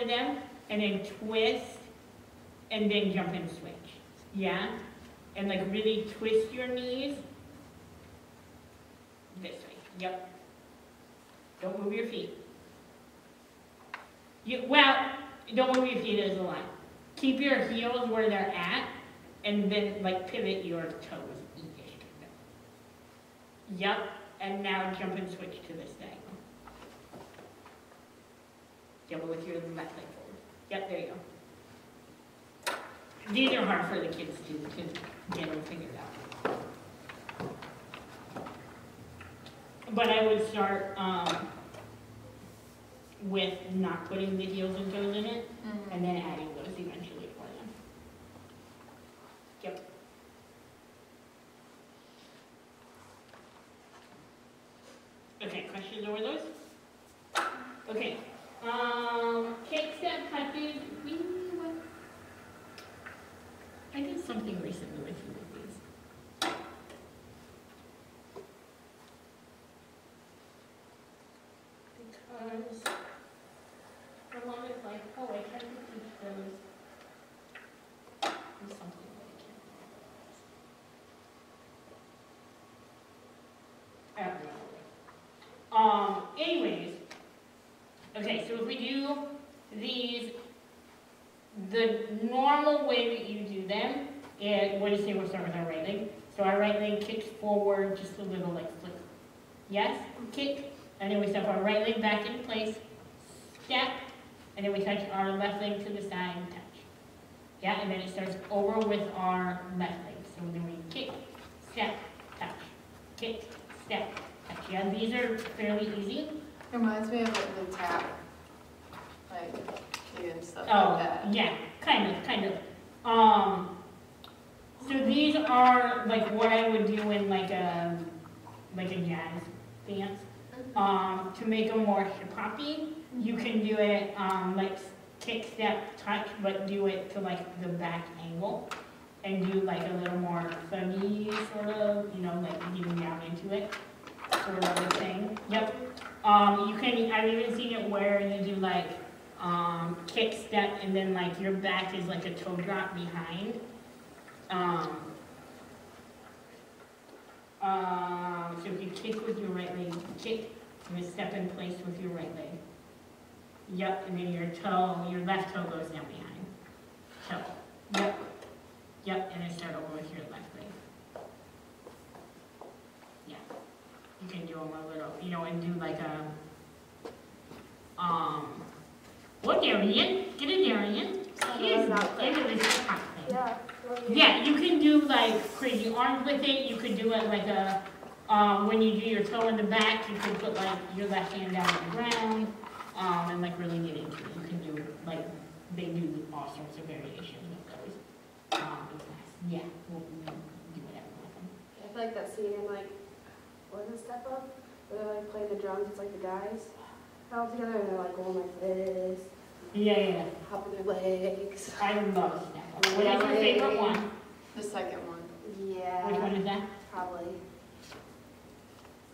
them, and then twist, and then jump and switch. Yeah? And like really twist your knees. This way. Yep. Don't move your feet. Well, don't move your feet as a line. Keep your heels where they're at, and then like pivot your toes. Yep. And now jump and switch to this diagonal. Jump with your left leg forward. Yep, there you go. These are hard for the kids to get them figured out. But I would start with not putting the heels and toes in it, and then adding those eventually for them. Yep. Okay, questions over those? Okay. Kick step touches. I did something recently with you with these. Because I wanted like, oh, I tried to teach those. There's something that I can't remember. Anyways, okay, so if we do these, the normal way that you do them is, what do you say, we'll start with our right leg. So our right leg kicks forward just a little, like flick. Yes, kick, and then we step our right leg back in place, step, and then we touch our left leg to the side and touch. Yeah, and then it starts over with our left leg. So then we kick, step, touch, kick, step, touch. Yeah, these are fairly easy. It reminds me of like the tap, like and stuff like that. Yeah, kind of. So these are like what I would do in like a jazz dance. To make them more hip hoppy, you can do it like kick, step, touch, but do it to like the back angle, and do like a little more thuggy sort of, you know, like getting down into it, sort of a thing. Yep. You can. I've even seen it where you do like kick, step, and then like your back is like a toe drop behind. So if you kick with your right leg, kick, and then step in place with your right leg. Yep, and then your left toe goes down behind. Toe. Yep, and then start over with your left leg. Yeah. You can do them a little, you know, and do like a, what, Darian? Get a Darian. He's into this hip hop thing. Yeah. Yeah, you can do like crazy arms with it. You could do it like a, when you do your toe in the back, you could put like your left hand down on the ground, and like really get into it. You can do like, they do all sorts of variations with those. Yeah, we'll do whatever with them. I feel like that scene in like, what is it, Step Up? Where they're like playing the drums, it's like the guys all together and they're like going like this. Yeah. Hopping their legs. I love Step Up. What is your favorite one? The second one. Yeah. Which one is that? Probably.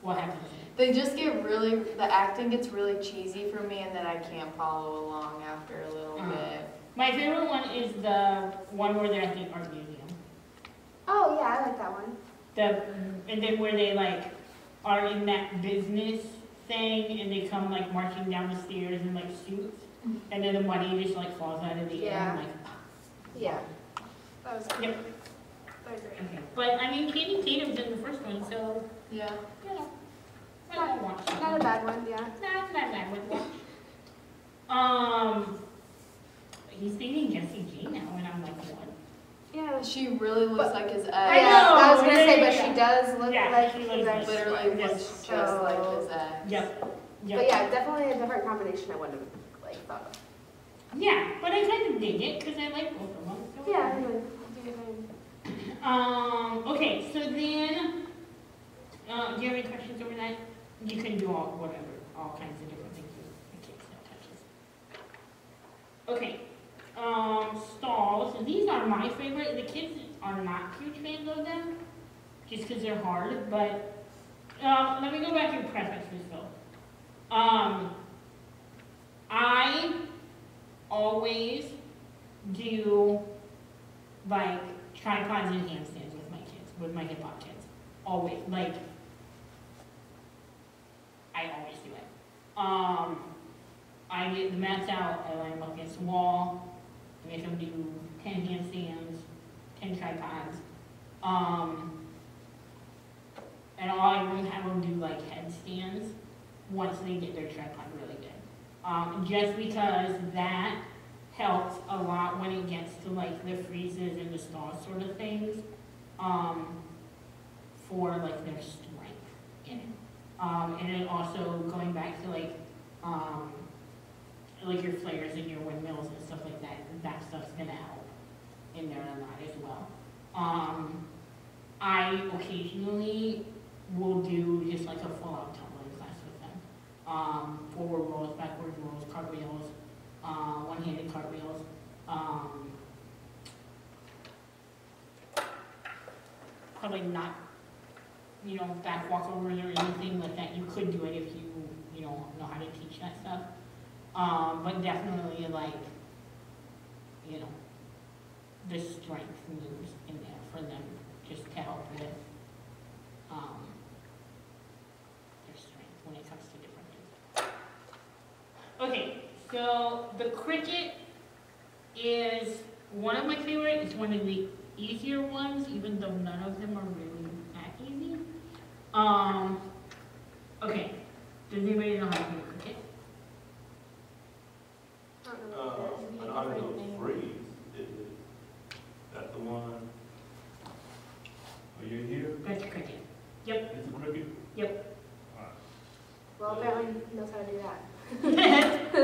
What happens? They just get really, the acting gets really cheesy for me, and then I can't follow along after a little bit. My favorite one is the one where they're at the art museum. Oh yeah, I like that one. And then where they like are in that business thing and they come like marching down the stairs in like suits, and then the money just like falls out of the air and like. Yeah. That was good. Yep. That was great. Okay. But I mean, Katie Tatum's in the first one, so Yeah. you know, I watch it. Not a bad one, yeah. Not a bad one. He's dating Jessie J now, and I'm like, what? Yeah. She really looks like his ex. I know. I was gonna say, but yeah. she does look like she his looks ex. Literally looks just like his ex. Yep. But yeah, definitely a different combination I wouldn't have like thought of. Yeah, but I kind of dig it because I like both of them. So Yeah, I would. Okay, so then, do you have any questions over that? You can do all kinds of different things with the kids that touches. Okay, stalls. So these are my favorite. The kids are not huge fans of them, just because they're hard. But let me go back and preface this though. I always do like tripods and handstands with my kids, with my hip hop kids. Always, like, I always do it. I get the mats out, I line them up against the wall, I make them do 10 handstands, 10 tripods. And I even have them do like headstands once they get their tripod really good. Just because that helps a lot when it gets to like the freezes and the stalls sort of things, for like their strength in it. And then also going back to like your flares and your windmills and stuff like that, that stuff's gonna help in there a lot as well. I occasionally will do just like a full-out tumbling class with them. Forward rolls, backward rolls, cartwheels, one-handed cartwheels. Probably not, back walkovers or anything like that. You could do it if you know how to teach that stuff. But definitely like, the strength moves in there for them just to help with their strength when it comes to different things. Okay, so the cricket is one of my favorite. It's one of the easier ones, even though none of them are really that easy. Okay, does anybody know how to do cricket? I don't know what it is. I know how to do freeze. That's the one. Are you here? That's cricket. Yep. It's a cricket? Yep. Well, apparently he knows how to do that.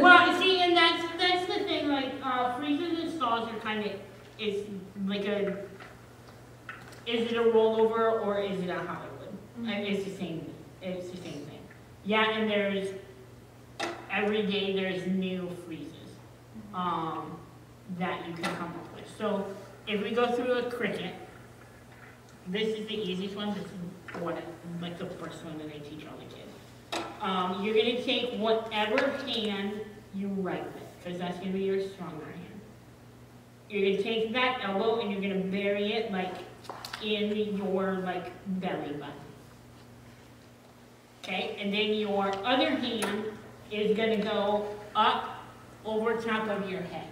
Well, see, and that's the thing. Like freezes and stalls are kind of is it a rollover or is it a Hollywood? And it's the same. It's the same thing. Yeah, and there's every day there's new freezes that you can come up with. So if we go through a cricket, this is the easiest one. This is like the first one that I teach all the kids. You're going to take whatever hand you write with, because that's going to be your stronger hand. You're going to take that elbow and you're going to bury it like in your like belly button. Okay, and then your other hand is going to go up over top of your head.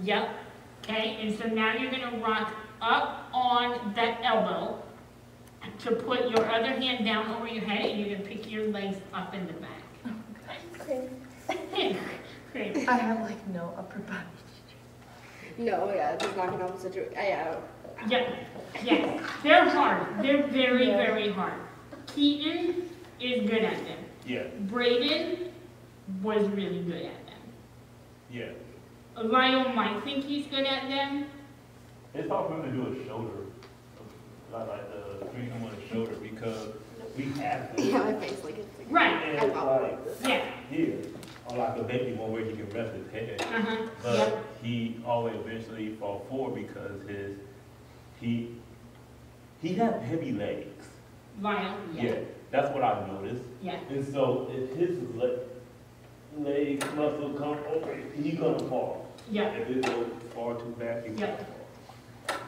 Yep. Okay, and so now you're going to rock up on that elbow to put your other hand down over your head, and you're going to pick your legs up in the back. Great. I have like no upper body. No, yeah, it's not gonna help the situation. Yeah. Yeah. They're hard. They're very, very hard. Keaton is good at them. Yeah. Braden was really good at them. Yeah. Lyle might think he's good at them. It's hard for him to do a shoulder. Like the string on the shoulder because we have to. Yeah, my face like it's. Right. And it's like Yeah. here, or like a baby one where he can rest his head. But Yep. he always eventually fall forward because he has heavy legs. Lyle. Yeah, that's what I noticed. Yeah. And so if his leg muscle come over, he's gonna fall. Yeah. If it goes far too back, he's Yep. gonna fall.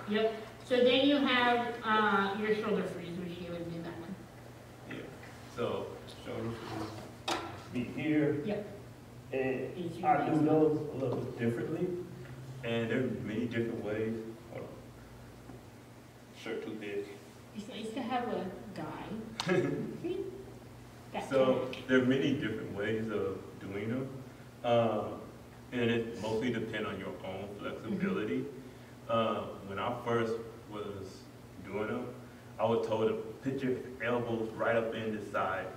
Yep. So then you have your shoulder freeze, which you would do that one. Yeah. So shoulder be here. Yep. And Is your I do legs those a little bit differently. And there are many different ways. Hold on. Shirt too big. It's nice to have a guy. That's So there are many different ways of doing them. And it mostly depends on your own flexibility. When I first was doing them, I was told to put your elbows right up in the side,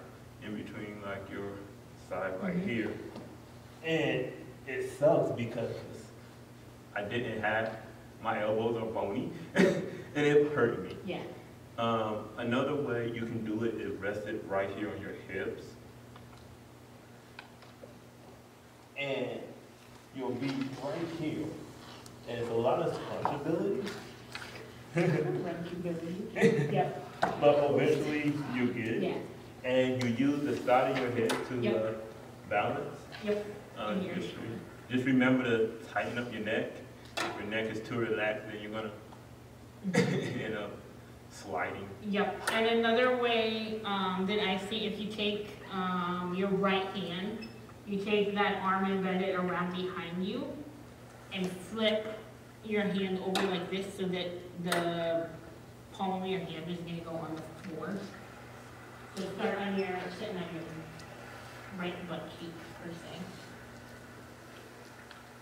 in between like your side right here. And it sucks because I didn't have, my elbows are bony, and it hurt me. Yeah. Another way you can do it is rest it right here on your hips. And you'll be right here. And it's a lot of scrunchability. Yeah. But eventually you get it. Yeah. And you use the side of your head to Yep. balance. Yep. Uh, In your just, just remember to tighten up your neck. If your neck is too relaxed, then you're gonna end up sliding. Yep, and another way that I see, if you take your right hand, you take that arm and bend it around behind you and flip your hand over like this so that the palm of your hand is going to go on the floor. So start on your, sitting on your right butt cheek, per se.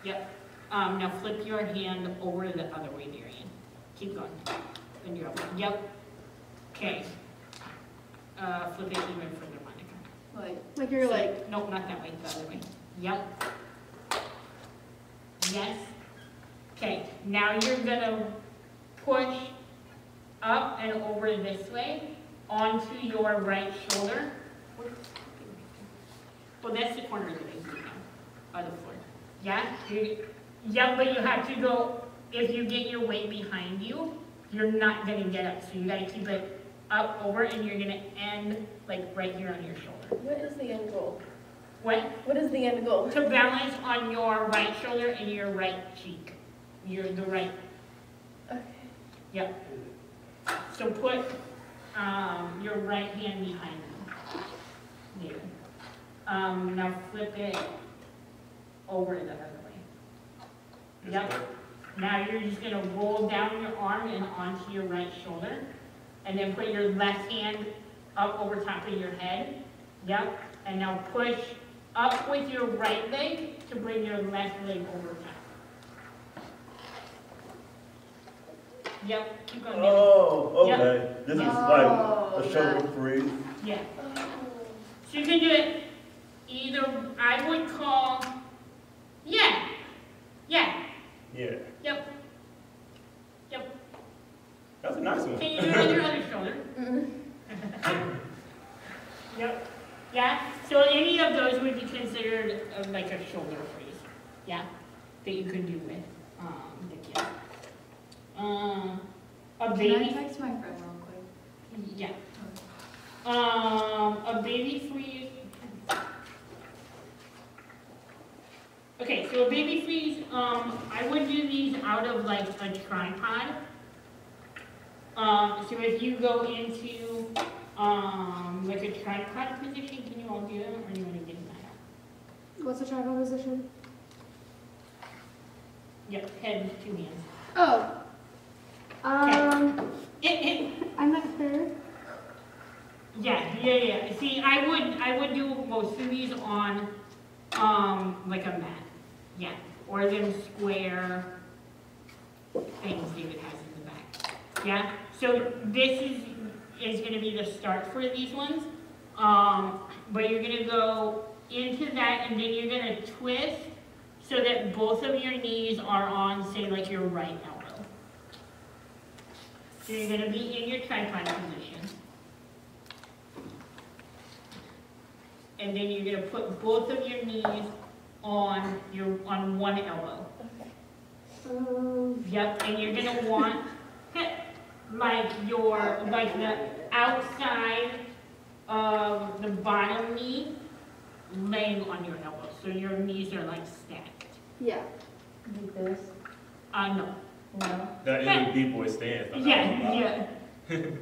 Yep. Now flip your hand over the other way, Darian. Keep going. Bend your elbow. Yep. Okay. Flip it even further, Monica. Like you're So- like, Nope, not that way, the other way. Yep. Yes. Okay, now you're gonna push up and over this way onto your right shoulder. Well, that's the corner of the base now, of the floor. Yeah? Yeah, but you have to go, if you get your weight behind you, you're not gonna get up. So you gotta keep it up over and you're gonna end like right here on your shoulder. what is the end goal? What? What is the end goal? To balance on your right shoulder and your right cheek. The right. Okay. Yep. So put your right hand behind you. There. Now flip it over the other way. Yep. Now you're just going to roll down your arm and onto your right shoulder. And then put your left hand up over top of your head. Yep. And now push up with your right leg to bring your left leg over top. Yep, keep going. Oh, okay. Yep. This is Yep. like a shoulder freeze. Yeah. So you can do it either, I would call, yeah. Yeah. Yep. Yep. That's a nice one. Can you do it on your other shoulder? Yep. Yeah. So any of those would be considered like a shoulder freeze. Yeah. That you could do with the kid. A Can I baby. text my friend real quick? Yeah. A baby freeze. Okay, so a baby freeze, I would do these out of like a tripod. So if you go into like a tripod position, can you all do that, or do you want to get in that? What's the tripod position? Yep, head, 2 hands. Oh. I'm not sure. Yeah. See, I would do most of these on like a mat. Yeah. Or them square things David has in the back. Yeah. So this is gonna be the start for these ones. But you're gonna go into that and then you're gonna twist so that both of your knees are on, say, like your right elbow. So you're gonna be in your tripod position. And then you're gonna put both of your knees on one elbow. Yep, and you're gonna want like the outside of the bottom knee laying on your elbow. So your knees are like stacked. Yeah. Like this? No. No. That is a B-boy stance. Yeah.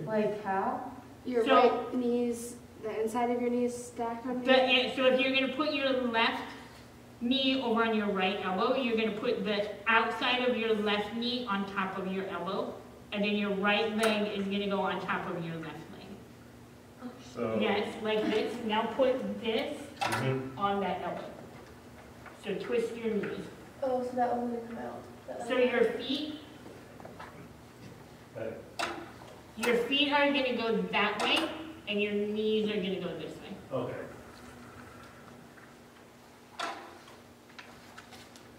Like how? Your So- right knees, the inside of your knees stacked on you. So if you're gonna put your left knee over on your right elbow, you're gonna put the outside of your left knee on top of your elbow, and then your right leg is gonna go on top of your left leg. So, Yes, like this. Now put this mhm. on that elbow. So twist your knees. Oh, so that one's gonna come out. So your feet are gonna go that way, and your knees are gonna go this way. Okay.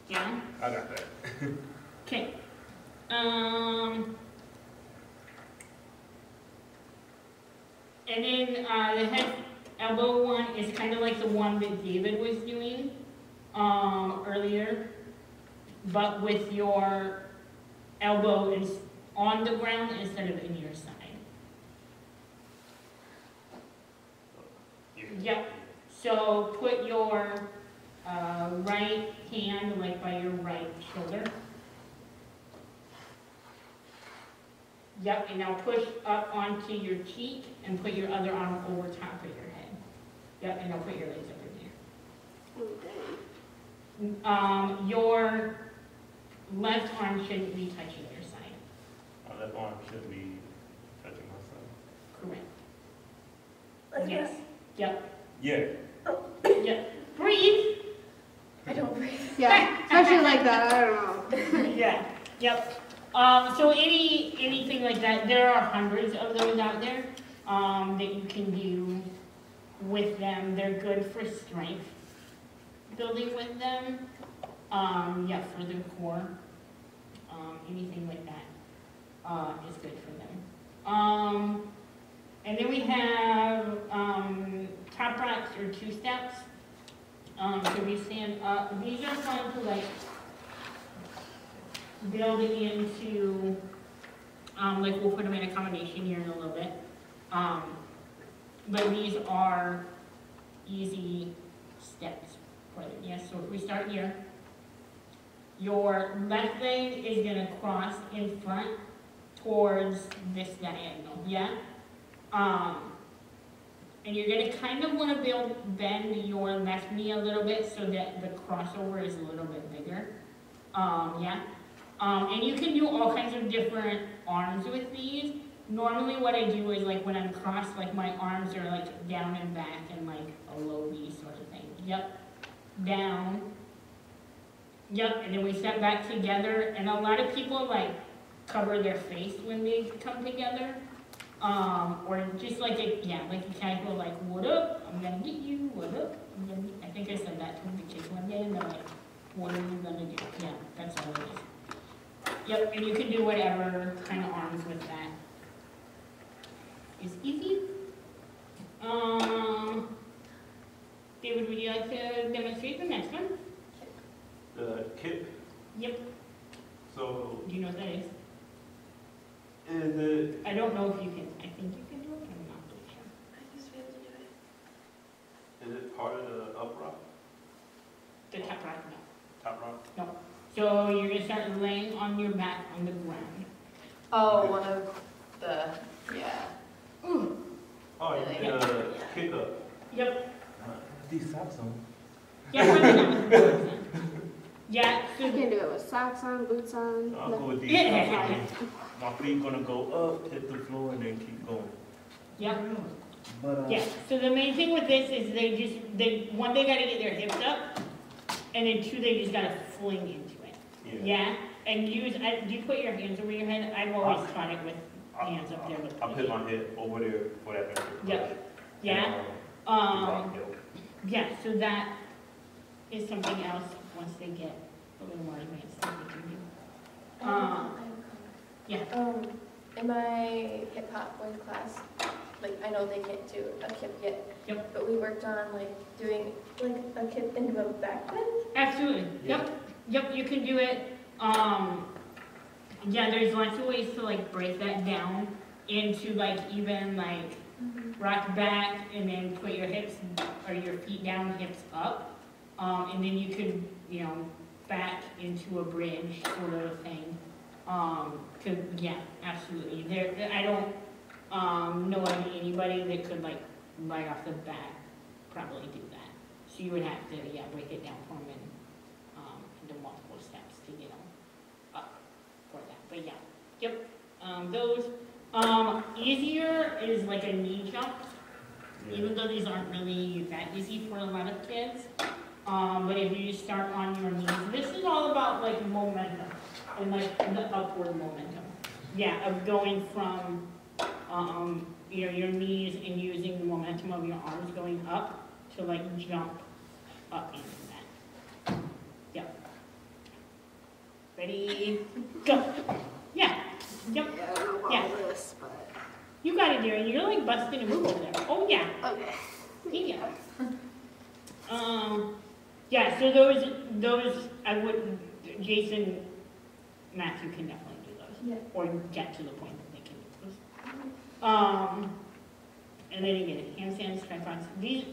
Yeah? I got that. Okay. And then the head elbow one is kind of like the one that David was doing earlier, but with your elbow is on the ground instead of in your side. Yep. So put your right hand like by your right shoulder. Yep, and now push up onto your cheek and put your other arm over top of your head. Yep, and now put your legs over there. Oh, dang. Your left arm shouldn't be touching your side. My left arm shouldn't be touching my side. Correct. Yes. Yep. Yeah. Yep. Breathe. I don't breathe. Yeah, especially like that, I don't know. Yeah. Yep. So anything like that, there are hundreds of those out there that you can do with them. They're good for strength building with them. Yeah, for the core. Anything like that is good for them. And then we have top rocks or two steps. So we stand up. These are fun to like build into, like we'll put them in a combination here in a little bit. But these are easy steps for them. Yes, so if we start here, your left leg is gonna cross in front towards this diagonal, yeah? And you're gonna kind of wanna bend your left knee a little bit so that the crossover is a little bit bigger, yeah? And you can do all kinds of different arms with these. Normally what I do is like when I'm crossed, like my arms are like down and back and like a low V sort of thing. Yep, down. Yep, and then we step back together. And a lot of people like cover their face when they come together. Or just like a, yeah, like a casual like, what up, I'm gonna get you, what up, I'm gonna get, I think I said that to the kids one day and they're like, what are you gonna do? Yeah, that's all it is. Yep, and you can do whatever kind of arms with that. It's easy. David, would you like to demonstrate the next one? The kip. Yep. So Do you know what that is? is it? I don't know if you can. I think you can do it, but I'm not really sure. I used to be able to do it. Is it part of the up rock? The top rock, no. Top rock? So you're gonna start laying on your back on the ground. Oh, one of the, yeah. Ooh. Oh, you did a kick up. Yep. These socks on. Yeah, probably not. Yeah. You So can do it with socks on, boots on. I'll go with these Yeah. socks on. My feet gonna go up, hit the floor, and then keep going. yeah. But, Yeah. So the main thing with this is one, they gotta get their hips up, and then two, they just gotta fling into it. Yeah. And do you put your hands over your head? I've always taught it with hands up there. With I put my head over there for that extra. Yep. Yeah. Yeah, so that is something else once they get a little more advanced that they can do. Yeah. In my hip hop one class, like I know they can't do a kip yet, Yep. but we worked on like doing like a kip into a backbend. Absolutely. Yep. Yep, you can do it. Yeah, there's lots of ways to like break that down into like even like rock back and then put your hips or your feet down, hips up. And then you could, you know, back into a bridge sort of a thing. Yeah, absolutely. I don't know of anybody that could like right off the bat probably do that. So you would have to, yeah, break it down for them into multiple steps to get them up for that. But yeah, yep. Those easier is like a knee jump. Even though these aren't really that easy for a lot of kids. But if you start on your knees, this is all about like momentum and like the upward momentum. Yeah, of going from your knees and using the momentum of your arms going up to like jump up into that. Yeah. Ready, go. Yeah. Yep. Yeah, I don't know about Yeah. all this, but. You got it, dear. You're like busting a move over there. Oh yeah. Okay. Yeah. Yeah, so those I wouldn't, Jason, Matthew can definitely do those. Yeah. Or get to the point that they can do those. And then again, handstands, tripods. These,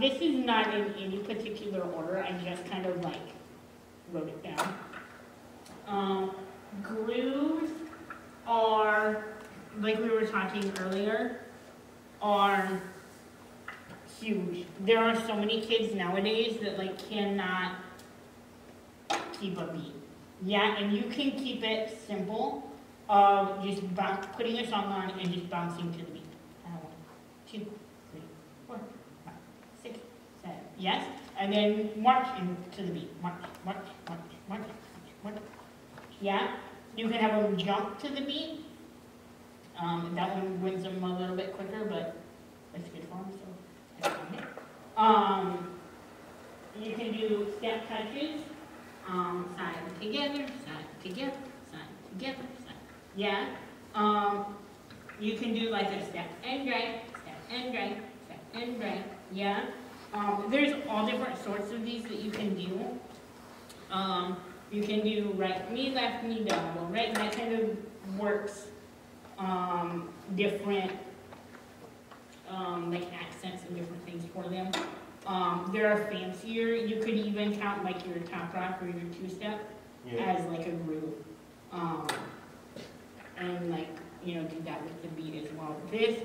This is not in any particular order, I just kind of like wrote it down. Grooves are, like we were talking earlier, are huge. There are so many kids nowadays that like cannot keep a beat. Yeah, and you can keep it simple of just putting a song on and just bouncing to the beat. 1, 2, 3, 4, 5, 6, 7. Yes, and then march into the beat. March, march, march, march, march, march. Yeah, you can have them jump to the beat. That one wins them a little bit quicker, but that's good for them. So that's okay. You can do step touches. Side together, side, side. Yeah. You can do like a step and drag, step and drag, step and drag. Yeah. There's all different sorts of these that you can do. You can do right knee, left knee, double, right? That kind of works different like accents and different things for them. There are fancier, you could even count like your top rock or your two-step as like a groove. And like, you know, do that with the beat as well. This,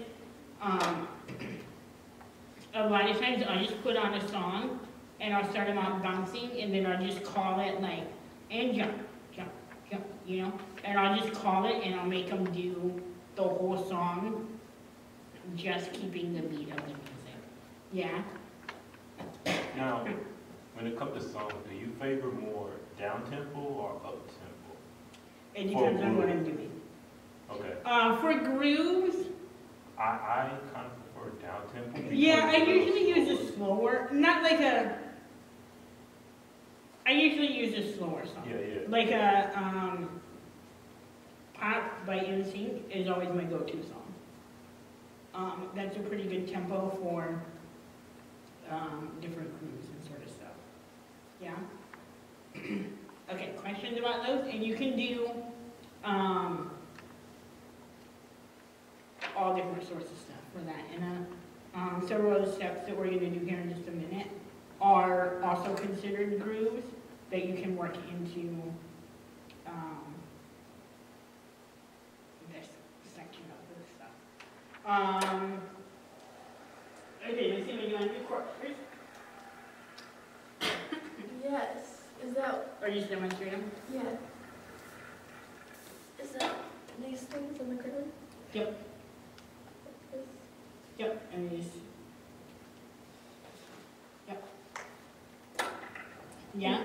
a lot of times I'll just put on a song and I'll start them out bouncing and then I'll just call it like, and jump, jump, jump, you know? And I'll just call it and I'll make them do the whole song just keeping the beat of the music. Yeah? Now, when it comes to songs, do you favor more down-tempo or up-tempo? It depends on what I'm doing. Okay. For grooves, I kind of prefer down-tempo. yeah, I usually use a slower, not like a, I usually use a slower song. Yeah. Like a, Pop by NSYNC is always my go-to song. That's a pretty good tempo for different grooves and sort of stuff. Yeah? Okay, questions about those? And you can do all different sorts of stuff for that. And several of the steps that we're going to do here in just a minute are also considered grooves that you can work into this section of this stuff. Okay, let's see what you want to do chords. Yes. Is that, Or just demonstrate them? yeah. Is that these things on the ground? Yep. This? Yep, and these. Yep. Yeah.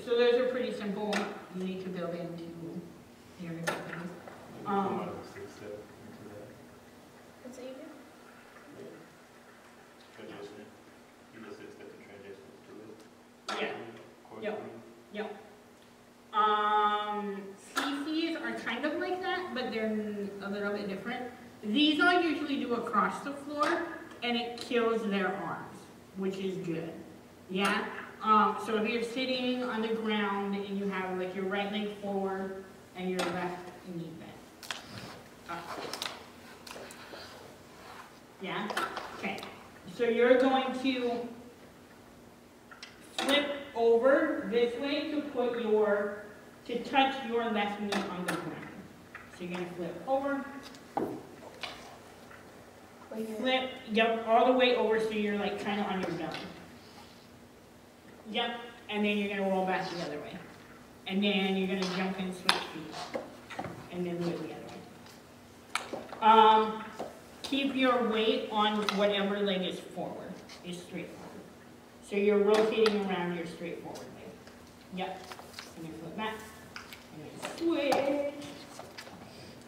So those are pretty simple, easy to build into your different things. Come out of a 6-step into that. What's it you do? Transition. You just 6-step the transitions to it. Yeah. Chord Yep. three. Yep. CCs are kind of like that, but they're a little bit different. These I'll usually do across the floor, and it kills their arms, which is good. Yeah? So if you're sitting on the ground and you have like your right leg forward and your left knee bent. Yeah? Okay. So you're going to flip over this way to touch your left knee on the ground. So you're going to flip over, flip, yep, all the way over so you're like kind of on your belly. Yep, and then you're going to roll back the other way. And then you're going to jump and switch feet. And then do it the other way. Keep your weight on whatever leg is forward, is straight forward. So you're rotating around your straight forward leg. Yep. And then flip back. And then switch.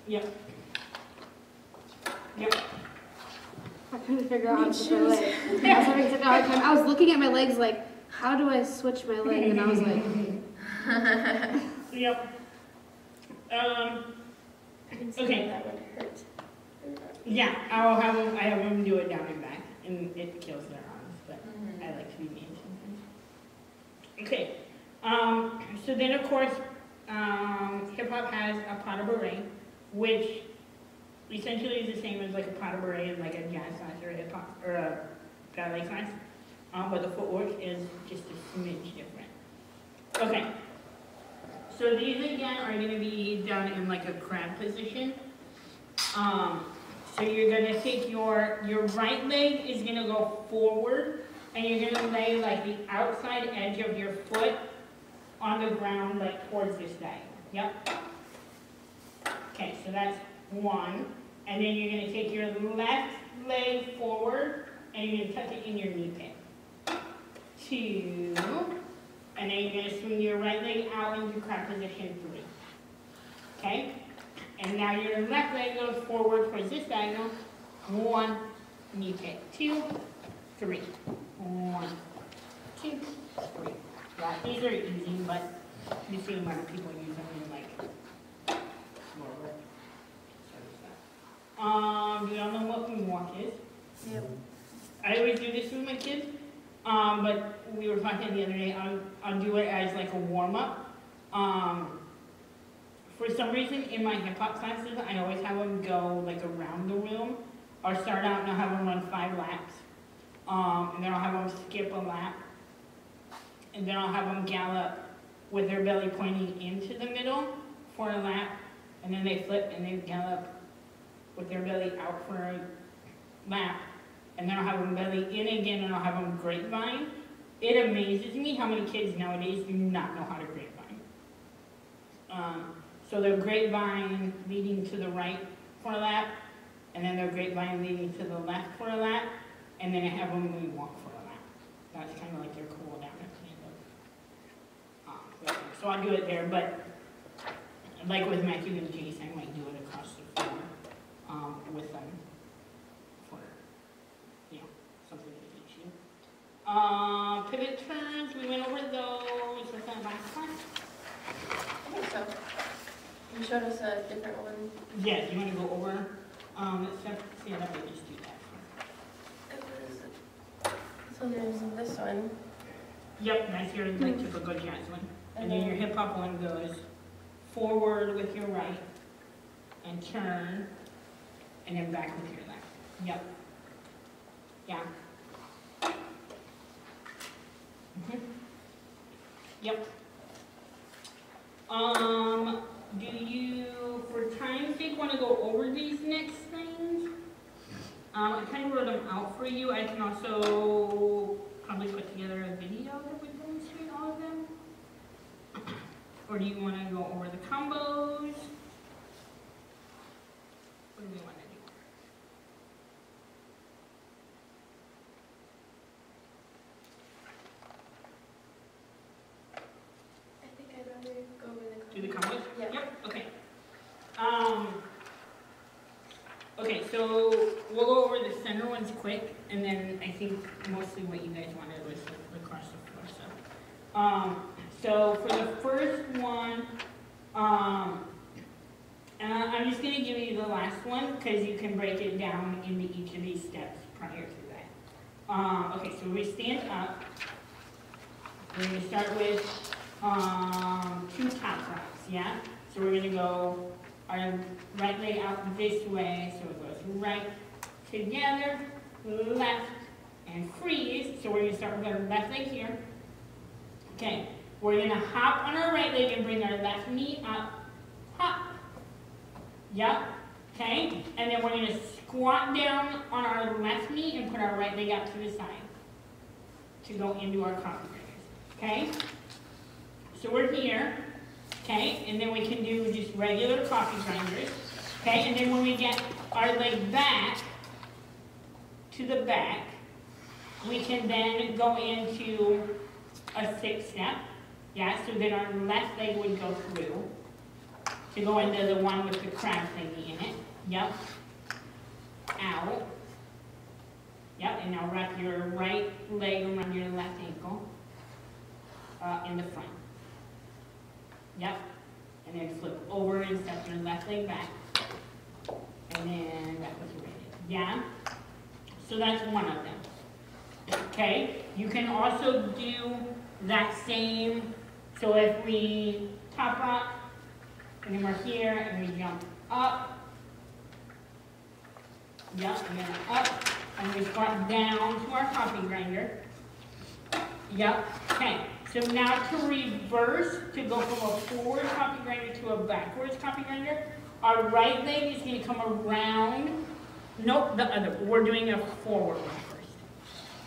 Yep. Yep. I couldn't figure out how to switch my leg. I was having such a hard time. I was looking at my legs like, how do I switch my leg? And I was like, Yep. I can see Okay. how that would hurt. Yeah, I have them do it down and back, and it kills their arms, but I like to be mean sometimes. Okay, so then of course, hip hop has a pas de bourrée, which essentially is the same as like a pas de bourrée and like a jazz class or a hip hop or a ballet class. But the footwork is just a smidge different. Okay. So these again are going to be done in like a crab position. So you're going to take your right leg is going to go forward, and you're going to lay like the outside edge of your foot on the ground, like towards this diagonal. Yep. Okay, so that's one. And then you're going to take your left leg forward, and you're going to tuck it in your knee pit. 2. And then you're going to swing your right leg out into crab position 3. Okay? And now your left leg goes forward towards this diagonal. 1, knee pit. 2, 3. 1, 2, 3. Yeah, these are easy, but you see a lot of people use them in like lower sort of stuff. Do y'all know what moonwalk is? Yep. I always do this with my kids. But we were talking the other day, I'll do it as like a warm-up. For some reason, in my hip-hop classes, I always have them go like around the room. I'll start out and I'll have them run 5 laps. And then I'll have them skip a lap. And then I'll have them gallop with their belly pointing into the middle for a lap. And then they flip and they gallop with their belly out for a lap. And then I'll have them belly in again, and I'll have them grapevine. It amazes me how many kids nowadays do not know how to grapevine. So they're grapevine leading to the right for a lap, and then they're grapevine leading to the left for a lap, and then I have them moonwalk for a lap. That's kind of like their cool down at the end of. So I'll do it there, but like with Matthew and Jace, I might do it across the floor with them. Something to teach you. Pivot turns, we went over those. Was that last one? I think so. You showed us a different one. Yeah, you want to go over? Let's see how we just do that. So there's this one. Yep, that's your like typical jazz one. And then your hip hop one goes forward with your right and turn, and then back with your left. Yep. Yeah. Yep. Do you, for time's sake, want to go over these next things? I kind of wrote them out for you. I can also probably put together a video that would demonstrate all of them. Or do you want to go over the combos? What do we want to do? I think I'd rather go over the combos. Do the combos? Yeah. Yep, okay. Okay, so we'll go over the center ones quick, and then I think mostly what you guys wanted was the across the floor stuff. So for the first one, and I'm just going to give you the last one, because you can break it down into each of these steps prior to that. Okay, so we stand up. We're going to start with 2 top drops, yeah? So we're going to go our right leg out this way, so it goes right together, left, and freeze. So we're going to start with our left leg here. Okay, we're going to hop on our right leg and bring our left knee up, hop. Yep, okay, and then we're going to squat down on our left knee and put our right leg out to the side to go into our coffee grinders, okay? So we're here. Okay, and then we can do just regular coffee grinders. Okay, and then when we get our leg back to the back, we can then go into a 6 step. Yeah, so then our left leg would go through to go into the one with the crab thingy in it. Yep. Out. Yep, and now wrap your right leg around your left ankle in the front. Yep, and then flip over and step your left leg back, and then back with your right leg. Yeah, so that's one of them. Okay, you can also do that same, so if we top up, and then we're here, and we jump up, Yep, and then up, and we squat down to our coffee grinder. Yep, okay. So now to reverse, to go from a forward coffee grinder to a backwards coffee grinder, our right leg is going to come around, nope, the other, we're doing a forward one first.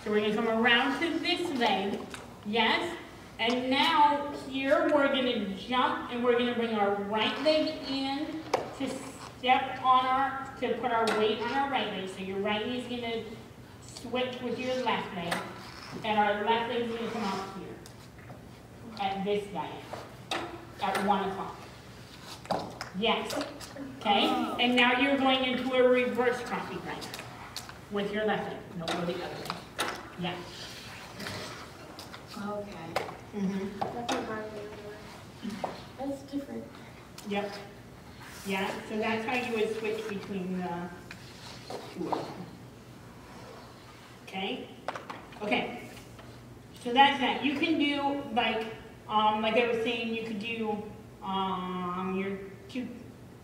So we're going to come around to this leg, yes, and now here we're going to jump and we're going to bring our right leg in to step on our, to put our weight on our right leg. So your right knee is going to switch with your left leg, and our left leg is going to come out here at this diagonal at 1 o'clock. Yes. Okay? And now you're going into a reverse coffee grinder with your left leg. No, go the other way. Yeah. Okay. That's a hard way. That's different. Yep. Yeah, so that's how you would switch between the two of them. Okay? Okay. So that's that. You can do like I was saying, you could do your two.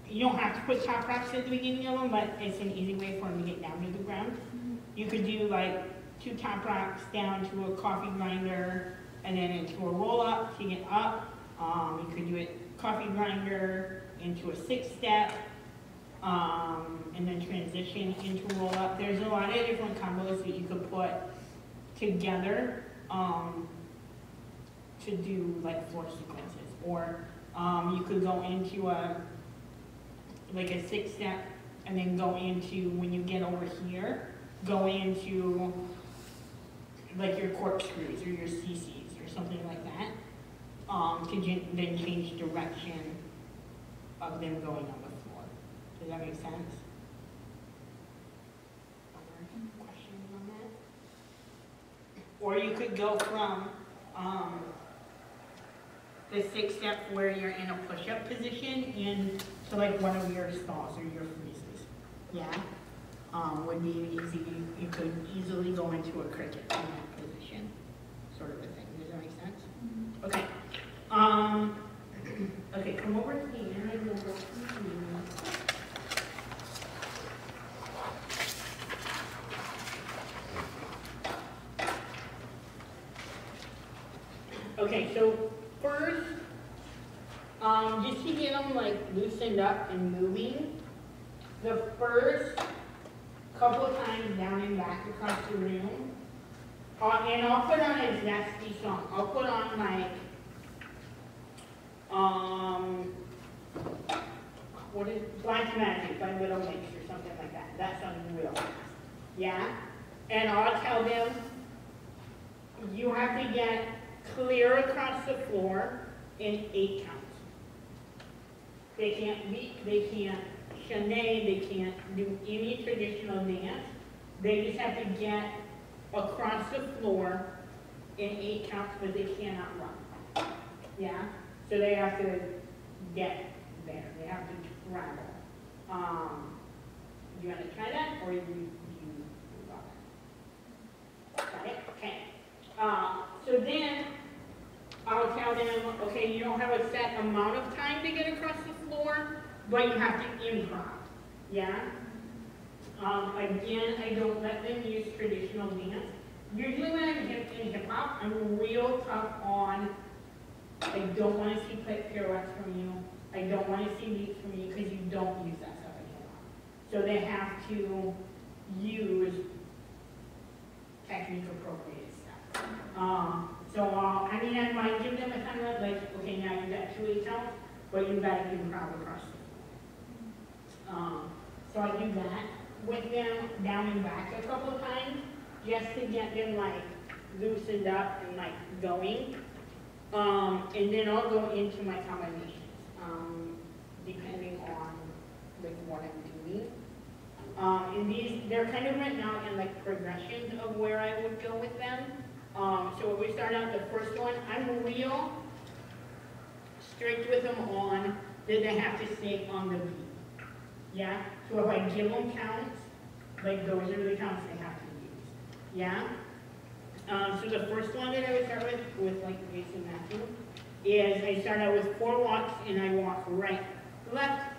You don't have to put top rocks at the beginning of them, but it's an easy way for them to get down to the ground. You could do like 2 top rocks down to a coffee grinder, and then into a roll up to get up. You could do it coffee grinder into a 6-step, and then transition into roll up. There's a lot of different combos that you could put together to do like floor sequences, or you could go into a 6-step and then go into, when you get over here, go into like your corkscrews or your CCs or something like that, to then change direction of them going on the floor. Does that make sense? Other questions on that? Or you could go from the 6-step where you're in a push-up position into like one of your stalls or your freezes. Yeah? Would be easy. You could easily go into a cricket in that position, sort of a thing. Does that make sense? Okay. Okay, come over here and we'll go through. Okay, so first, just to get them like loosened up and moving, the first couple of times down and back across the room, and I'll put on a zesty song. I'll put on like, what is Black Magic by Little Mix or something like that. That sounds real fast. Yeah? And I'll tell them, you have to get clear across the floor in 8 counts. They can't leap, they can't chaîne, they can't do any traditional dance. They just have to get across the floor in 8 counts, but they cannot run. Yeah? So they have to get there. They have to travel. You want to try that, or you got it? Got it? Okay. So then I'll tell them, okay, you don't have a set amount of time to get across the floor, but you have to improv. Yeah? Again, I don't let them use traditional dance. Usually when I'm in hip hop, I'm real tough on, I don't want to see pirouettes from you. I don't want to see leaps from you because you don't use that stuff in hip hop. So they have to use technique appropriate stuff. I mean, I might give them a time limit, like, okay, now you've got 2 8 counts, but you've got to improv across the floor. So I do that with them down and back a couple of times, just to get them like loosened up and like going. And then I'll go into my combinations, depending on like what I'm doing. And these, they're kind of written out in like progressions of where I would go with them. So when we start out the first one, I'm real strict with them on that they have to stay on the beat. Yeah? So if I give them counts, like those are the counts they have to use. Yeah? So the first one that I would start with like Jason Matthew, is I start out with 4 walks and I walk right, left,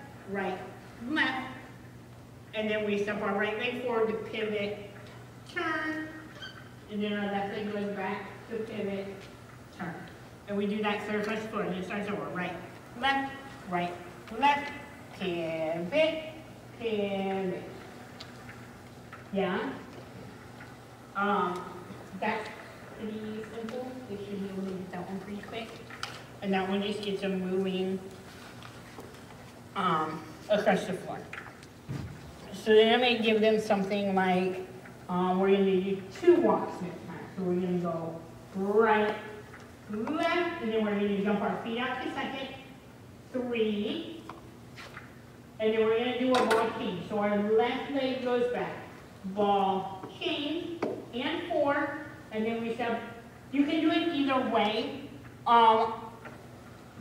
And then we step our right leg forward to pivot, turn, and then our left leg goes back to pivot, turn. And we do that clear across the floor, and it starts over, right, left, pivot, pivot. Yeah? That's pretty simple. We should be able to get that one pretty quick. And that one just gets them moving across the floor. So then I may give them something like, we're going to do 2 walks this time. So we're going to go right, left, and then we're going to jump our feet out to second, 3, and then we're going to do a ball change. So our left leg goes back, ball change, and 4, and then we step. You can do it either way.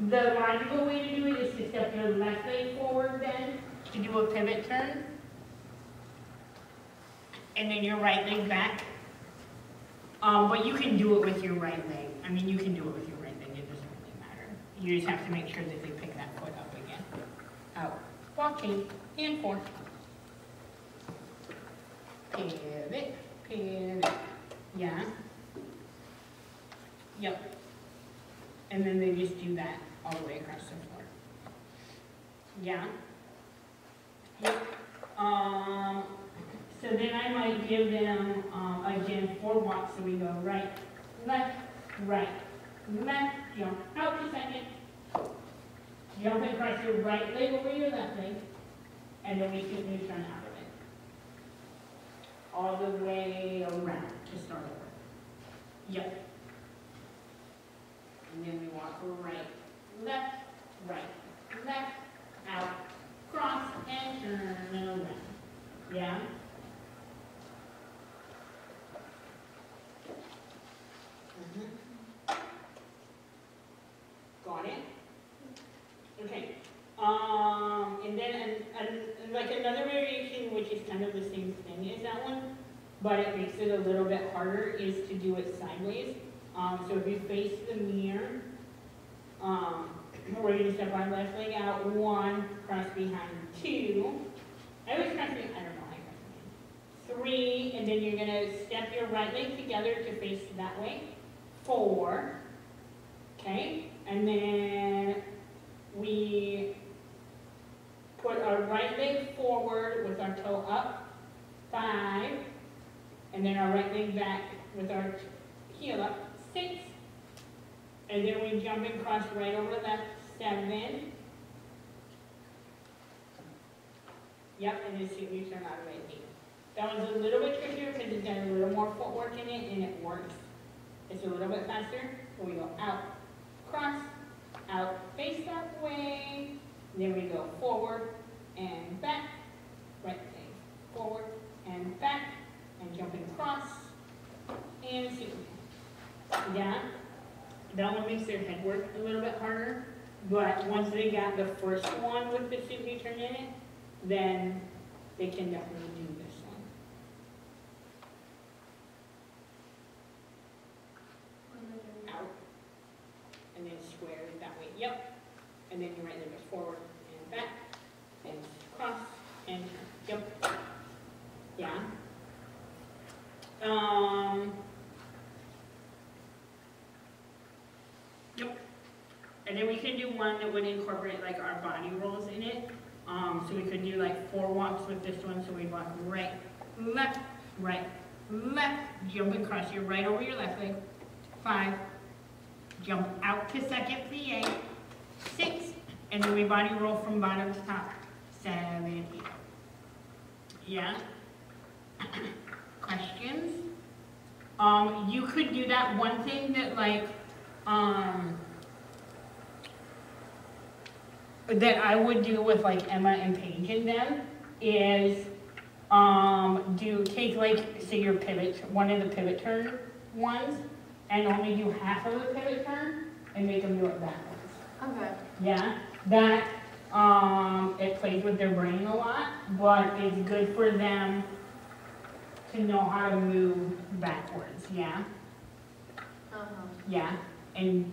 The logical way to do it is to step your left leg forward then, to do a pivot turn, and then your right leg back. But you can do it with your right leg. I mean, you can do it with your right leg. It doesn't really matter. You just have to make sure that they pick that foot up again. Out. Walking. And 4. Pivot. Pivot. Yeah. Yep. And then they just do that all the way across the floor. Yeah. Yep. So then I might give them, again, 4 walks. So we go right, left, jump out to second, jump across your right leg over your left leg, and then we simply turn out of it. All the way around to start over. Yep. And then we walk right, left, out, cross, and turn around. Yeah? Got it? Okay. And then like another variation, which is kind of the same thing as that one, but it makes it a little bit harder, is to do it sideways. So if you face the mirror, we're going to step our left leg out, 1, cross behind, 2. I always cross behind, I don't know how I cross behind. 3, and then you're going to step your right leg together to face that way. 4, okay, and then we put our right leg forward with our toe up, 5, and then our right leg back with our heel up, 6, and then we jump and cross right over left, 7, yep, and then see we turn out of it, 8. That one's a little bit trickier because it's got a little more footwork in it, and it works. It's a little bit faster, so we go out, cross, out, face that way, then we go forward and back, right leg forward and back, and jump and cross, and see. Yeah, that one makes their head work a little bit harder, but once they got the first one with the super turn in it, then they can definitely do this one. Out, and then square it that way, yep, and then your right leg goes forward and back, and cross, and turn, yep, yeah. Yep. And then we can do one that would incorporate like our body rolls in it. So we could do like 4 walks with this one. So we walk right, left, jump and cross your right over your left leg. 5, jump out to second plie. 6, and then we body roll from bottom to top. 7, 8. Yeah. Questions? You could do that. One thing that like that I would do with like Emma and Paige and them is take like say your pivot, one of the pivot turn ones, and only do half of the pivot turn and make them do it backwards. Okay. Yeah, that it plays with their brain a lot, but it's good for them to know how to move backwards. Yeah. Yeah, and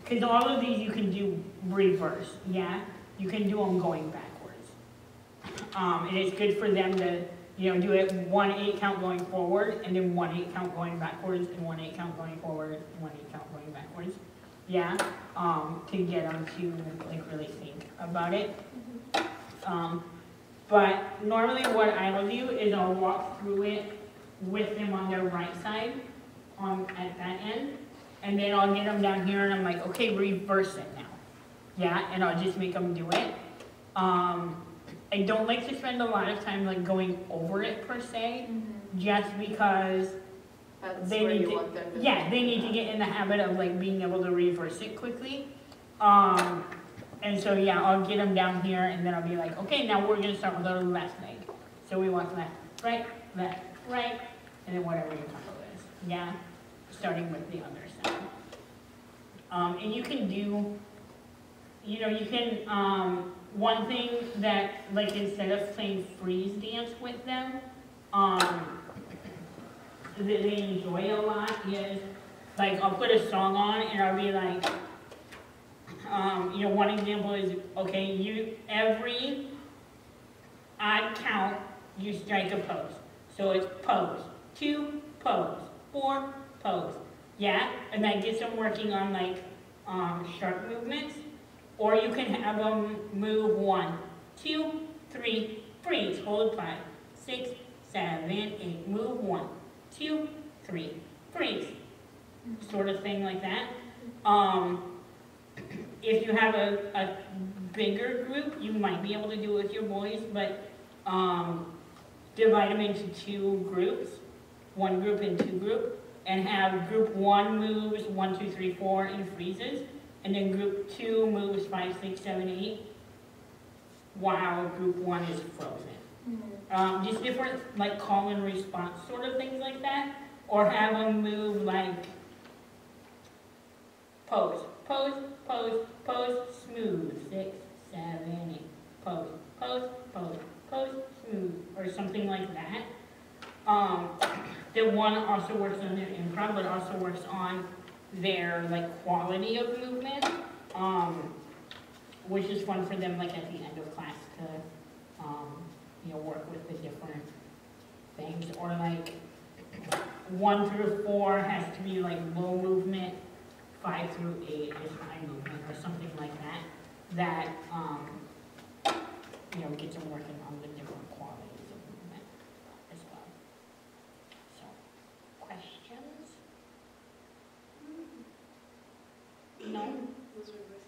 because all of these you can do reverse. Yeah, you can do them going backwards. And it's good for them to, do it 1 8 count going forward, and then 1 8 count going backwards, and 1 8 count going forward, and 1 8 count going backwards. Yeah, to get them to like really think about it. But normally what I'll do is I'll walk through it with them on their right side, at that end, and then I'll get them down here and I'm like, okay, reverse it now. Yeah, and I'll just make them do it. I don't like to spend a lot of time like going over it per se, just because That's they where need you to, want them to. yeah, they need to get in the habit of like being able to reverse it quickly. And so yeah, I'll get them down here and then I'll be like, okay, now we're gonna start with our left leg. So we walk left, right, and then whatever your combo is. Yeah, starting with the other side. And you can do, one thing that, like, instead of playing freeze dance with them, that they enjoy a lot is, like, I'll put a song on and I'll be like, one example is, okay, every odd count, you strike a pose. So it's pose, 2, pose, 4, pose. Yeah, and that gets them working on like sharp movements. Or you can have them move 1, 2, 3, freeze, hold 5, 6, 7, 8, move 1, 2, 3, freeze. Sort of thing like that. If you have a bigger group, you might be able to do it with your boys, but divide them into 2 groups, 1 group and 2 groups, and have group 1 moves 1, 2, 3, 4 and freezes, and then group 2 moves 5, 6, 7, 8, while group 1 is frozen. Just different like call and response sort of things like that, or have them move like pose, pose, pose, pose, smooth, 6, 7, 8, pose, pose, pose, pose, smooth, or something like that. The one also works on their improv, but also works on their like quality of movement, which is fun for them like at the end of class to work with the different things. Or like 1 through 4 has to be like low movement, 5 through 8 is high movement, or something like that. That gets them working on the different qualities of movement as well. So, questions? No? Those are good.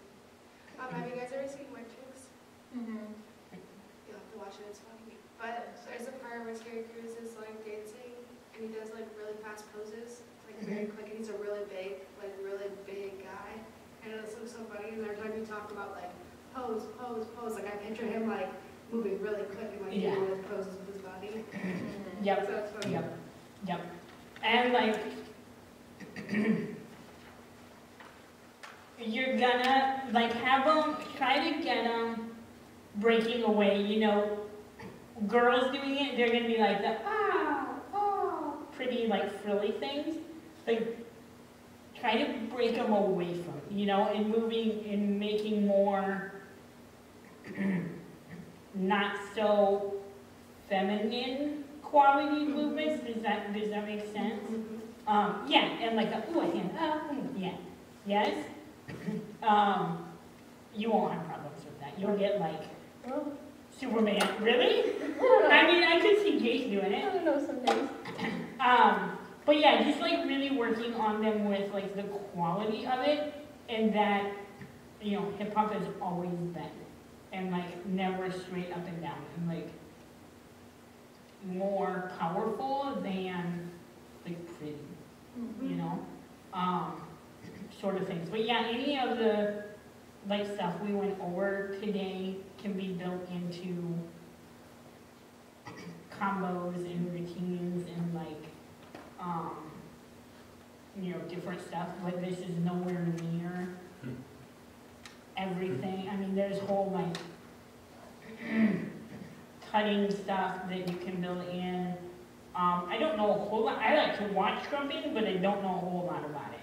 Have you guys ever seen Witch Tricks? You'll have to watch it, it's funny. But there's a part where Terry Crews is like dancing and he does like really fast poses, like very quick, and he's a really big guy. And it looks so funny, and every time you talk about like pose, pose, pose, like I picture him like moving really quick and like doing his poses with his body. Yep. So it's funny. Yep. And like, you're gonna like have them, try to get them breaking away, girls doing it, they're gonna be like the, pretty like frilly things. Like, try to break them away from it, and moving and making more not so feminine quality movements. Does that make sense? Yeah, and like a hand up, yeah, yes. You won't have problems with that. You'll get like Superman. Really? I mean, I could see Jace doing it. I don't know some days. But yeah, just like really working on them with like the quality of it, and that, hip hop has always been, and like never straight up and down, and like more powerful than like pretty, sort of things. But yeah, any of the like stuff we went over today can be built into combos and routines and like different stuff, but this is nowhere near everything. I mean, there's whole like cutting stuff that you can build in. I don't know a whole lot. I like to watch trumping, but I don't know a whole lot about it.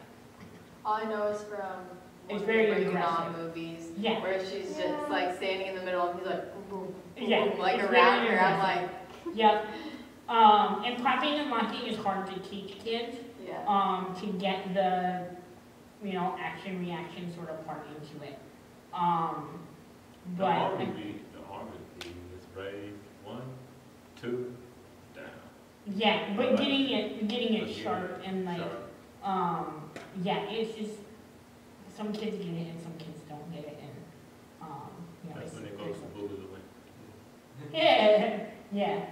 All I know is from one of very the Bring It aggressive. On movies, Yeah, where she's just like standing in the middle and he's like, boom, boom, boom, Yeah, boom, like it's around very her. I'm aggressive. like, yep. And prepping and locking is hard to teach kids, yeah. to get the, action reaction sort of part into it. The But, army beat is raised 1, 2, down. yeah, but Right. getting it Again, sharp and like, sharp. yeah, it's just, some kids get it and some kids don't get it, and, That's when they go it's- to Boogaloo. Yeah, yeah,